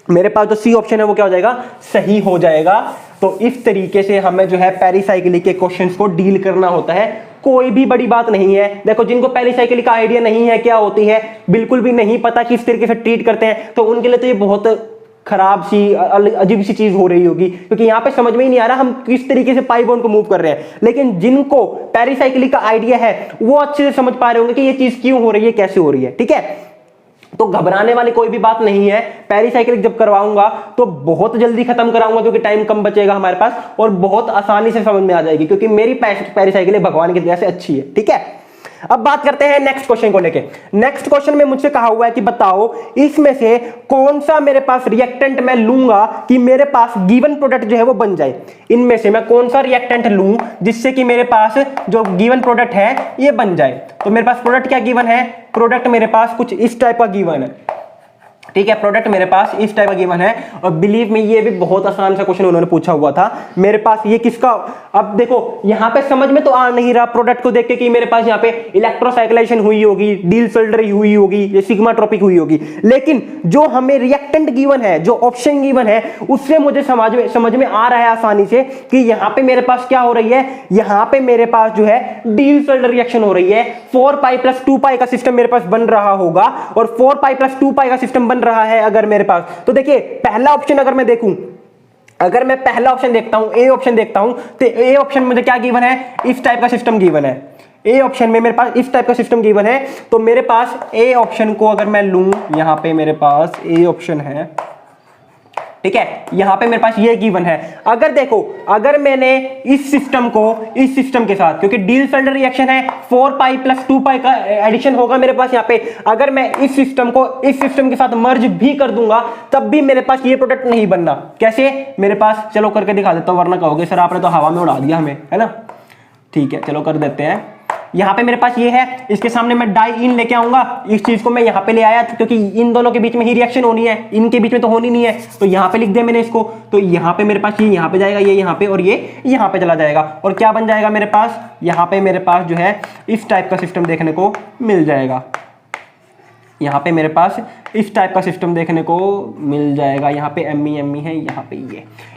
मेरे पास जो सी ऑप्शन है वो क्या हो जाएगा, सही हो जाएगा। तो इस तरीके से हमें जो है पेरिसाइक्लिक के क्वेश्चंस को डील करना होता है, कोई भी बड़ी बात नहीं है। देखो, जिनको पेरिसाइक्लिक का आइडिया नहीं है क्या होती है, बिल्कुल भी नहीं पता किस तरीके से ट्रीट करते हैं, तो उनके लिए तो ये बहुत खराब सी, अजीब सी चीज हो रही होगी, क्योंकि यहाँ पे समझ में ही नहीं आ रहा हम किस तरीके से पाई बॉन्ड को मूव कर रहे हैं। लेकिन जिनको पेरिसाइक्लिक का आइडिया है वो अच्छे से समझ पा रहे होंगे कि ये चीज क्यों हो रही है, कैसे हो रही है। ठीक है, तो घबराने वाली कोई भी बात नहीं है। पेरिसाइक्लिक जब करवाऊंगा तो बहुत जल्दी खत्म कराऊंगा, क्योंकि टाइम कम बचेगा हमारे पास, और बहुत आसानी से समझ में आ जाएगी, क्योंकि मेरी पेरिसाइक्लिक भगवान की दया से अच्छी है। ठीक है, अब बात करते हैं नेक्स्ट क्वेश्चन को लेके। नेक्स्ट क्वेश्चन में मुझसे कहा हुआ है कि बताओ इसमें से कौन सा मेरे पास रिएक्टेंट मैं लूंगा कि मेरे पास गिवन प्रोडक्ट जो है वो बन जाए। इनमें से मैं कौन सा रिएक्टेंट लूं जिससे कि मेरे पास जो गिवन प्रोडक्ट है ये बन जाए। तो मेरे पास प्रोडक्ट क्या गिवन है, प्रोडक्ट मेरे पास कुछ इस टाइप का गिवन है। ठीक है, प्रोडक्ट मेरे पास इस टाइप का गिवन है, और बिलीव में ये भी बहुत आसान सा क्वेश्चन उन्होंने पूछा हुआ था मेरे पास। ये किसका, अब देखो यहाँ पे समझ में तो आ नहीं रहा प्रोडक्ट को देख के कि मेरे पास यहाँ पे इलेक्ट्रोसाइक्लेशन हुई होगी, डील सोल्डरिंग हुई होगी, ये सिग्मा ट्रॉपिक हुई होगी, लेकिन जो हमें रिएक्टेंट गिवन है, जो ऑप्शन गिवन है, उससे मुझे समझ में आ रहा है आसानी से कि यहाँ पे मेरे पास क्या हो रही है, यहाँ पे मेरे पास जो है डील सोल्डर रिएक्शन हो रही है। 4π + 2π का सिस्टम मेरे पास बन रहा होगा, और 4π + 2π का सिस्टम बन रहा है अगर मेरे पास, तो देखिए पहला ऑप्शन अगर मैं देखूं, अगर मैं पहला ऑप्शन देखता हूं, ए ऑप्शन देखता हूं, तो ए ऑप्शन मुझे क्या गिवन है, इस टाइप का सिस्टम गिवन है। ए ऑप्शन में मेरे पास इस टाइप का सिस्टम गिवन है, तो मेरे पास ए ऑप्शन को अगर मैं लूं, यहां पे मेरे पास ए ऑप्शन है। ठीक है, यहां पे मेरे पास ये गिवन है। अगर देखो, अगर मैंने इस सिस्टम को इस सिस्टम के साथ, क्योंकि डील सोल्डर रिएक्शन है, 4π + 2π का एडिशन होगा मेरे पास यहाँ पे, अगर मैं इस सिस्टम को इस सिस्टम के साथ मर्ज भी कर दूंगा तब भी मेरे पास ये प्रोडक्ट नहीं बनना। कैसे, मेरे पास, चलो करके दिखा देता हूं, वरना कहोगे सर आपने तो हवा में उड़ा दिया हमें, है ना। ठीक है, चलो कर देते हैं। यहाँ पे मेरे पास ये है, इसके सामने मैं डाई इन लेके आऊंगा, इस चीज को मैं यहाँ पे ले आया क्योंकि इन दोनों के बीच में ही रिएक्शन होनी है, इनके बीच में तो होनी नहीं है, तो यहाँ पे लिख दिया मैंने इसको। तो यहाँ पे मेरे पास ये यहाँ पे जाएगा, ये यहाँ पे, और ये यहाँ पे चला जाएगा, और क्या बन जाएगा मेरे पास, यहाँ पे मेरे पास जो है इस टाइप का सिस्टम देखने को मिल जाएगा। यहाँ पे मेरे पास इस टाइप का सिस्टम देखने को मिल जाएगा, यहाँ पे एम ई है, यहाँ पे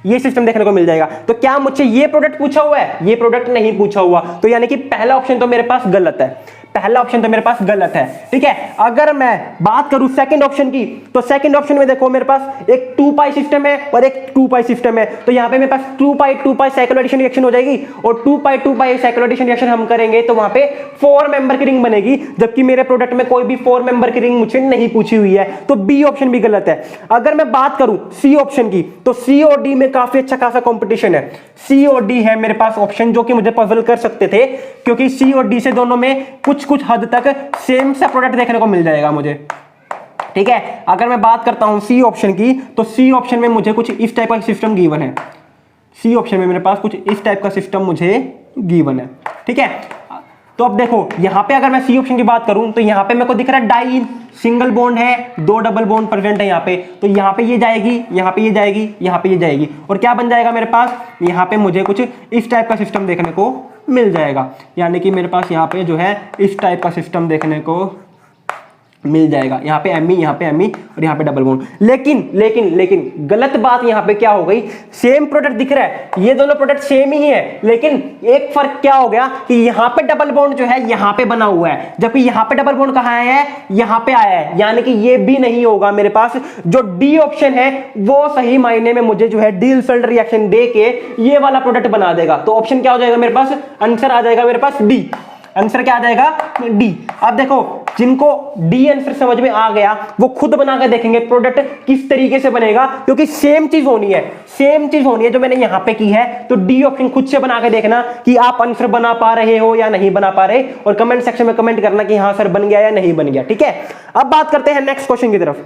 ये सिस्टम देखने को मिल जाएगा। तो क्या मुझसे ये प्रोडक्ट पूछा हुआ है, ये प्रोडक्ट नहीं पूछा हुआ, तो यानी कि पहला ऑप्शन तो मेरे पास गलत है। पहला ऑप्शन तो मेरे पास गलत है, ठीक है। अगर मैं बात करूं सेकंड ऑप्शन की, तो सेकंड ऑप्शन में देखो मेरे पास एक 2 पाई सिस्टम है और एक 2 पाई सिस्टम है, तो यहां पे मेरे पास 2 पाई साइक्लो एडिशन रिएक्शन हो जाएगी, और 2 पाई साइक्लो एडिशन रिएक्शन हम करेंगे तो वहां पे 4 मेंबर की रिंग बनेगी, जबकि मेरे प्रोडक्ट में कोई भी 4 मेंबर की रिंग मुझे नहीं पूछी हुई है, तो बी ऑप्शन भी गलत है। अगर मैं बात करूं सी ऑप्शन की, तो सी और डी में काफी अच्छा खासा कंपटीशन है। सी और डी है मेरे पास ऑप्शन जो कि मुझे पजल कर सकते थे, क्योंकि सी और डी से दोनों में कुछ हद तक सेम सा प्रोडक्ट देखने को मिल जाएगा मुझे, ठीक है। अगर मैं बात करता हूं सी ऑप्शन की, तो सी ऑप्शन में मुझे कुछ इस टाइप का सिस्टम गिवन है। सी ऑप्शन में मेरे पास कुछ इस टाइप का सिस्टम मुझे गिवन है, ठीक है। तो अब देखो यहां पे अगर मैं सी ऑप्शन की बात करूं, तो यहां पे मेरे को दिख रहा है डाई इन, सिंगल बॉन्ड है, 2 डबल बॉन्ड प्रेजेंट है यहां पे, तो यहां पे ये जाएगी, यहां पे ये जाएगी, यहां पे ये जाएगी, और क्या बन जाएगा मेरे पास, यहां पे मुझे कुछ इस टाइप का सिस्टम देखने को मिल जाएगा। यानी कि मेरे पास यहां पे जो है इस टाइप का सिस्टम देखने को मिल जाएगा, यहाँ पे एमी, यहाँ पे एमी और यहाँ पे डबल बॉन्ड। लेकिन गलत बात यहाँ पे क्या हो गई, सेम प्रोडक्ट दिख रहा है, ये दोनों प्रोडक्ट सेम ही है, लेकिन एक फर्क क्या हो गया कि यहाँ पे डबल बॉन्ड जो है यहाँ पे बना हुआ है, जबकि यहाँ पे डबल बॉन्ड कहाँ आया है, यहाँ पे आया है। यानी कि ये भी नहीं होगा मेरे पास, जो डी ऑप्शन है वो सही मायने में मुझे जो है डील्सल्ड रिएक्शन दे के ये वाला प्रोडक्ट बना देगा। तो ऑप्शन क्या हो जाएगा मेरे पास, आंसर आ जाएगा मेरे पास डी। आंसर क्या आ जाएगा, डी। अब देखो जिनको डी आंसर समझ में आ गया वो खुद बना के देखेंगे प्रोडक्ट किस तरीके से बनेगा, क्योंकि सेम चीज होनी है, सेम चीज होनी है जो मैंने यहां पे की है। तो डी ऑप्शन खुद से बना के देखना कि आप आंसर बना पा रहे हो या नहीं बना पा रहे, और कमेंट सेक्शन में कमेंट करना कि हाँ सर बन गया या नहीं बन गया, ठीक है। अब बात करते हैं नेक्स्ट क्वेश्चन की तरफ।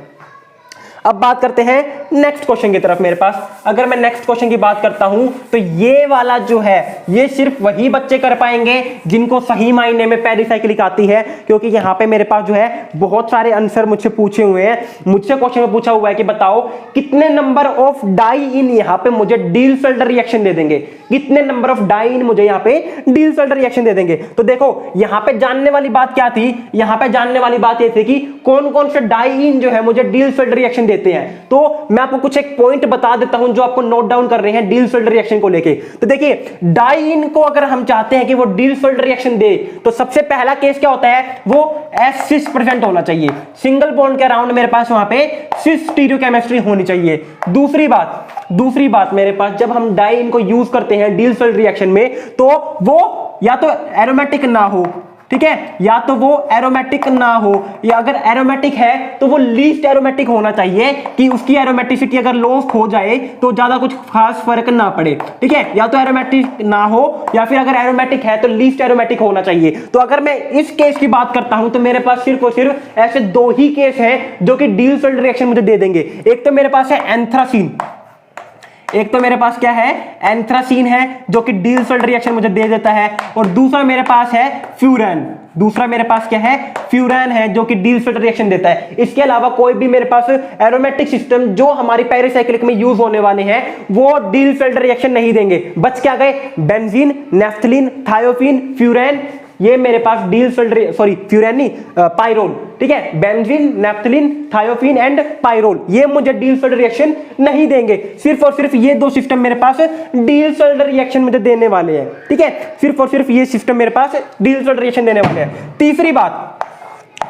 अब बात करते हैं नेक्स्ट क्वेश्चन की तरफ। मेरे पास अगर मैं नेक्स्ट क्वेश्चन की बात करता हूं, तो ये वाला जो है ये सिर्फ वही बच्चे कर पाएंगे जिनको सही मायने में पेरिसाइक्लिक आती है, क्योंकि यहां पे मेरे पास जो है बहुत सारे आंसर मुझसे पूछे हुए हैं। मुझसे क्वेश्चन में पूछा हुआ है कि बताओ कितने नंबर ऑफ डाई इन यहां पे मुझे डील्सल्ड रिएक्शन दे देंगे, कितने नंबर ऑफ डाई इन मुझे यहां पे डील्सल्ड रिएक्शन दे देंगे। तो देखो यहां पे जानने वाली बात क्या थी, यहां पे जानने वाली बात ये थी कि कौन कौन से डाई इन जो है मुझे डील्सल्ड रिएक्शन देते हैं। तो मैं आपको कुछ एक पॉइंट बता देता हूं जो आपको नोट डाउन कर रहे हैं डील्सल्ड रिएक्शन को लेके। तो देखिए डाई इन को अगर हम चाहते हैं कि वो डील्सल्ड रिएक्शन दे, तो सबसे पहला केस क्या होता है, वो S6% होना चाहिए, सिंगल बॉन्ड के अराउंड मेरे पास वहां पे सिस स्टीरियोकेमिस्ट्री होनी चाहिए। दूसरी बात मेरे पास जब हम डाई इन को यूज करते हैं डील्सल्ड रिएक्शन में, तो वो या तो एरोमेटिक ना हो, ठीक है, या तो वो एरोमेटिक ना हो, या अगर एरोमेटिक है तो वो लीस्ट एरोमेटिक होना चाहिए कि उसकी एरोमेटिसिटी अगर लॉस्ट हो जाए तो ज्यादा कुछ खास फर्क ना पड़े, ठीक है। या तो एरोमेटिक ना हो, या फिर अगर एरोमेटिक है तो लीस्ट एरोमेटिक होना चाहिए। तो अगर मैं इस केस की बात करता हूं तो मेरे पास सिर्फ और सिर्फ ऐसे 2 ही केस हैं जो कि डील्सल्ड रिएक्शन मुझे दे देंगे। एक तो मेरे पास है एंथ्रासीन, एक तो मेरे पास क्या है, एंथ्रासीन है जो कि डील्सल्ड रिएक्शन मुझे दे देता है, और दूसरा मेरे पास है फ्यूरैन। दूसरा मेरे पास क्या है, फ्यूरैन है जो कि डील्सल्ड रिएक्शन देता है। इसके अलावा कोई भी मेरे पास एरोमेटिक सिस्टम जो हमारी पेरिसाइक्लिक में यूज होने वाले हैं वो डील्सल्ड रिएक्शन नहीं देंगे। बच क्या गए, बेंजीन, नेफ्थलीन, थायोफीन, फ्यूरैन, ये मेरे पास फ्यूरैन नहीं, पाइरोल, ठीक है। Benzene, naphthalene, thiophene and pyrrole, ये मुझे डील्सल्ड रिएक्शन नहीं देंगे। सिर्फ और सिर्फ ये 2 सिस्टम मेरे पास डील्सल्ड रिएक्शन मुझे देने वाले हैं, ठीक है। सिर्फ और सिर्फ ये सिस्टम मेरे पास डील्सल्ड रिएक्शन देने वाले हैं।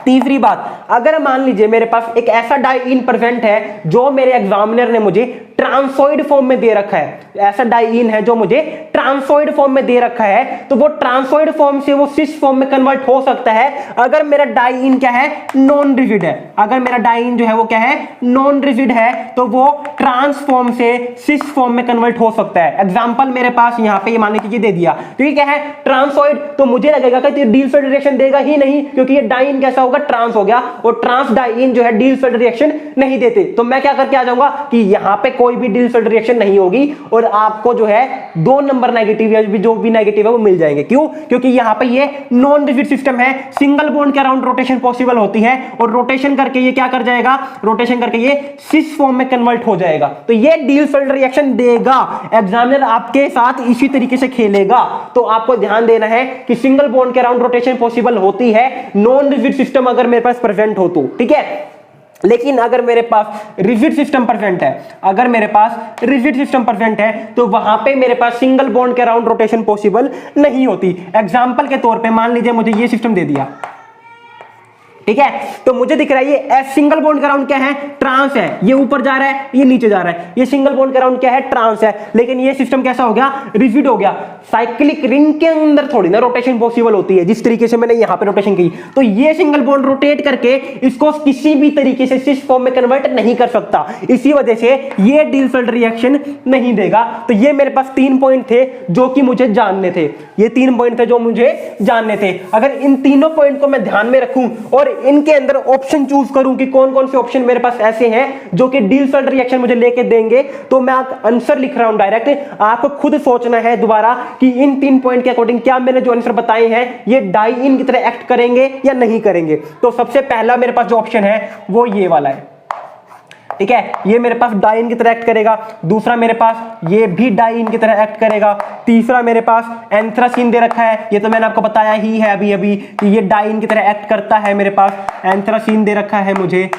तीसरी बात, अगर मान लीजिए मेरे पास एक ऐसा डाई इन प्रेजेंट है जो मेरे एग्जामिनर ने मुझे ट्रांसोइड फॉर्म में दे रखा है, ऐसा डाई इन है जो मुझे ट्रांसोइड फॉर्म में दे रखा है, तो वो ट्रांसोइड फॉर्म से वो सिस फॉर्म में कन्वर्ट हो सकता है अगर मेरा डाई इन क्या है, नॉन रिजिड है। अगर मेरा डाई इन जो है वो क्या है, नॉन रिजिड है, तो वो ट्रांसफॉर्म से सिस फॉर्म में कन्वर्ट हो सकता है। एग्जांपल मेरे पास यहां पे मान लीजिए दे दिया, तो ये क्या है, ट्रांसोइड, तो मुझे लगेगा कि डील्सल्ड रिएक्शन देगा ही नहीं, क्योंकि ये डाई इन कैसा होगा, ट्रांस हो गया, और ट्रांस डाई इन जो है डील्सल्ड रिएक्शन नहीं देते। तो मैं क्या करके आ जाऊंगा कि यहां पे कोई भी डील्सल्ड रिएक्शन नहीं होगी, और आपको जो है 2 नंबर नेगेटिव या जो भी नेगेटिव है वो मिल जाएंगे। क्यों, क्योंकि यहां पे ये नॉन रिजिड सिस्टम है, सिंगल बॉन्ड के अराउंड रोटेशन पॉसिबल होती है, और रोटेशन करके ये क्या कर जाएगा, रोटेशन करके ये सिस फॉर्म में कन्वर्ट हो जाएगा। तो ये डील्सल्ड रिएक्शन देगा, एग्जामिनर आपके साथ इसी तरीके से खेलेगा। तो आपको ध्यान देना है कि सिंगल बॉन्ड के अराउंड रोटेशन पॉसिबल होती है नॉन रिजिड सिस्टम अगर मेरे पास प्रेजेंट हो तो, ठीक है। लेकिन अगर मेरे पास रिजिड सिस्टम प्रेजेंट है, अगर मेरे पास रिजिड सिस्टम प्रेजेंट है, तो वहां पे मेरे पास सिंगल बॉन्ड के अराउंड रोटेशन पॉसिबल नहीं होती। एग्जांपल के तौर पे मान लीजिए मुझे ये सिस्टम दे दिया, ठीक है। तो मुझे दिख रहा है ये एस सिंगल बॉन्ड का राउंड क्या है, ट्रांस है, ये ऊपर जा रहा है, ये नीचे जा रहा है, ये सिंगल बॉन्ड का राउंड क्या है, ट्रांस है। लेकिन ये सिस्टम कैसा हो गया, रिजिड हो गया। साइक्लिक रिंग के अंदर थोड़ी ना रोटेशन पॉसिबल होती है, जिस तरीके से मैंने यहां पे रोटेशन की। तो ये सिंगल बॉन्ड रोटेट करके इसको किसी भी तरीके से सिस फॉर्म में कन्वर्ट नहीं कर सकता, इसी वजह से ये डिल्फल्ड रिएक्शन नहीं देगा। तो ये मेरे पास 3 पॉइंट थे जो कि मुझे जानने थे, ये 3 पॉइंट थे जो मुझे जानने थे। अगर इन तीनों पॉइंट को मैं ध्यान में रखूं और इनके अंदर ऑप्शन चूज करूं कि कौन कौन से ऑप्शन मेरे पास ऐसे हैं जो कि डिल्फल्ड रिएक्शन मुझे लेके देंगे, तो मैं आंसर लिख रहा हूं डायरेक्ट। आपको खुद सोचना है दोबारा कि इन 3 पॉइंट के अकॉर्डिंग क्या मैंने जो आंसर बताए हैं ये डाई इन की तरह एक्ट करेंगे या नहीं करेंगे। तो सबसे पहला मेरे पास जो ऑप्शन है वो ये वाला है, ठीक है, ये मेरे पास डाइन की तरह एक्ट करेगा। दूसरा मेरे पास ये भी डाइन की तरह एक्ट करेगा। तीसरा मेरे पास एंथ्रासीन दे रखा है, ये तो मैंने आपको बताया ही है अभी अभी कि ये डाइन की तरह एक्ट करता है। मेरे पास एंथ्रासीन दे रखा है मुझे,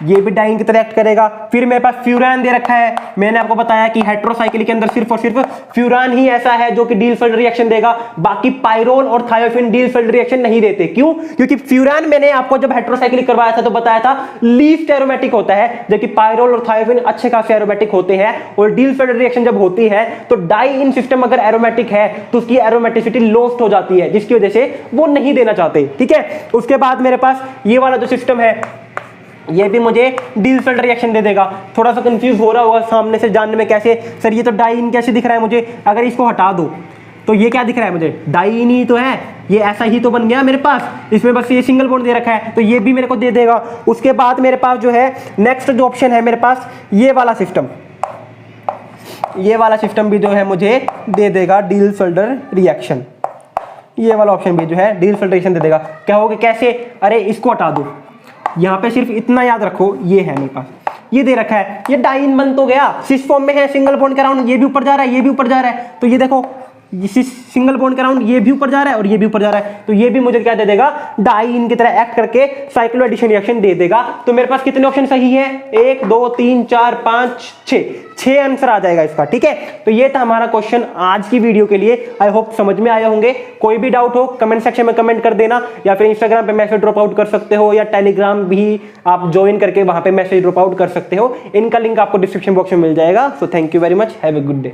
ये भी डाइन की तरह एक्ट करेगा। फिर मेरे पास फ्यूरान दे रखा है, मैंने आपको बताया कि हेटेरोसाइक्लिक के अंदर सिर्फ और सिर्फ फ्यूरान ही ऐसा है जो कि डिल्फल्ड रिएक्शन देगा, बाकी पाइरोल और थायोफिन डिल्फल्ड रिएक्शन नहीं देते। क्यों? क्योंकि फ्यूरान मैंने आपको जब हेटेरोसाइक्लिक करवाया था तो बताया था लीस्ट एरोमेटिक होता है, जबकि पाइरोल और थायोफिन अच्छे खासे एरोमेटिक होते हैं। और डिल्फल्ड रिएक्शन जब होती है तो डाई इन सिस्टम अगर एरोमेटिक है तो उसकी एरोमेटिसिटी लॉस्ट हो जाती है, जिसकी वजह से वो नहीं देना चाहते, ठीक है। उसके बाद मेरे पास ये वाला जो सिस्टम है ये भी मुझे डिल्फल्ड रिएक्शन दे देगा। थोड़ा सा कंफ्यूज हो रहा होगा सामने से जानने में, कैसे सर ये तो डाइन कैसे दिख रहा है मुझे, अगर इसको हटा दो तो ये क्या दिख रहा है मुझे, डाइन ही तो है, ये ऐसा ही तो बन गया मेरे पास, इसमें बस ये सिंगल बॉन्ड दे रखा है तो ये भी मेरे को दे देगा। उसके बाद मेरे पास जो है नेक्स्ट जो ऑप्शन है मेरे पास ये वाला सिस्टम, ये वाला सिस्टम भी जो है मुझे दे देगा डिल्फल्ड रिएक्शन, ये वाला ऑप्शन भी जो है डिल्फल्ड रिएक्शन दे देगा। कहोगे कैसे, अरे इसको हटा दो, यहां पे सिर्फ इतना याद रखो, ये है मेरे पास, ये दे रखा है, ये डाइन बन तो गया, सिस फॉर्म में है, सिंगल बॉन्ड के राउंड ये भी ऊपर जा रहा है, ये भी ऊपर जा रहा है, तो ये देखो सिंगल बॉन्ड के राउंड ये भी ऊपर जा रहा है और ये भी ऊपर जा रहा है, तो ये भी मुझे क्या दे देगा, डाइन की तरह एक्ट करके साइक्लो एडिशन रिएक्शन दे देगा। तो मेरे पास कितने ऑप्शन सही है, 1 2 3 4 5 6 आंसर आ जाएगा इसका, ठीक है। तो ये था हमारा क्वेश्चन आज की वीडियो के लिए। आई होप समझ में आए होंगे। कोई भी डाउट हो कमेंट सेक्शन में कमेंट कर देना, या फिर इंस्टाग्राम पे मैसेज ड्रॉप आउट कर सकते हो, या टेलीग्राम भी आप ज्वाइन करके वहां पे मैसेज ड्रॉप आउट कर सकते हो। इनका लिंक आपको डिस्क्रिप्शन बॉक्स में मिल जाएगा। So thank you very much, have a good day.